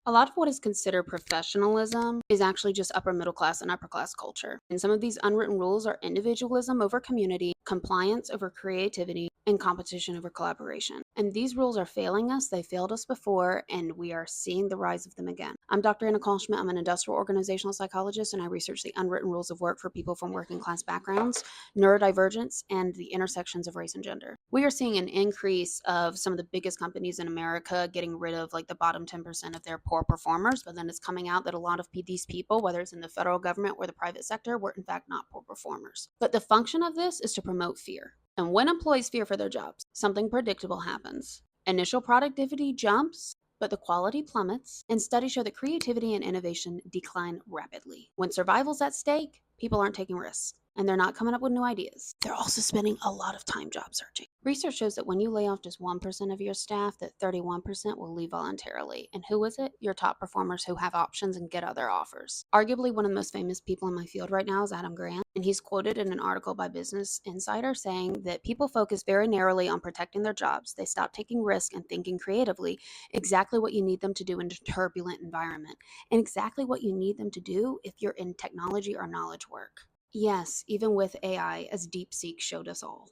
A lot of what is considered professionalism is actually just upper middle class and upper class culture. And some of these unwritten rules are individualism over community, compliance over creativity, and competition over collaboration. And these rules are failing us. They failed us before, and we are seeing the rise of them again. I'm Dr. Anna Schmidt. I'm an industrial organizational psychologist, and I research the unwritten rules of work for people from working class backgrounds, neurodivergence, and the intersections of race and gender. We are seeing an increase of some of the biggest companies in America getting rid of like the bottom 10% of their poor performers, but then it's coming out that a lot of these people, whether it's in the federal government or the private sector, were in fact not poor performers. But the function of this is to promote fear. And when employees fear for their jobs, something predictable happens. Initial productivity jumps, but the quality plummets, and studies show that creativity and innovation decline rapidly. When survival's at stake, people aren't taking risks and they're not coming up with new ideas. They're also spending a lot of time job searching. Research shows that when you lay off just 1% of your staff, that 31% will leave voluntarily. And who is it? Your top performers who have options and get other offers. Arguably, one of the most famous people in my field right now is Adam Grant. And he's quoted in an article by Business Insider saying that people focus very narrowly on protecting their jobs. They stop taking risks and thinking creatively, exactly what you need them to do in a turbulent environment, and exactly what you need them to do if you're in technology or knowledge work. Yes, even with AI, as DeepSeek showed us all.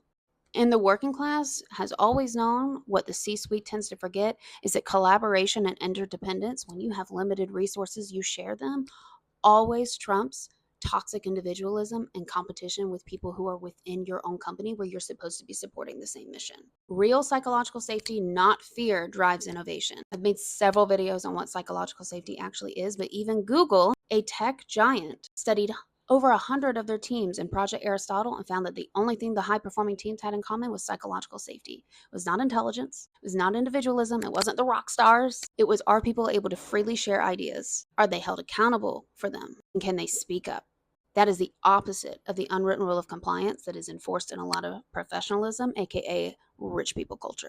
And the working class has always known what the C suite tends to forget is that collaboration and interdependence, when you have limited resources, you share them, always trumps toxic individualism and competition with people who are within your own company where you're supposed to be supporting the same mission. Real psychological safety, not fear, drives innovation. I've made several videos on what psychological safety actually is, but even Google, a tech giant, studied over 100 of their teams in Project Aristotle and found that the only thing the high performing teams had in common was psychological safety. It was not intelligence, it was not individualism, it wasn't the rock stars. It was, are people able to freely share ideas? Are they held accountable for them? And can they speak up? That is the opposite of the unwritten rule of compliance that is enforced in a lot of professionalism, aka rich people culture.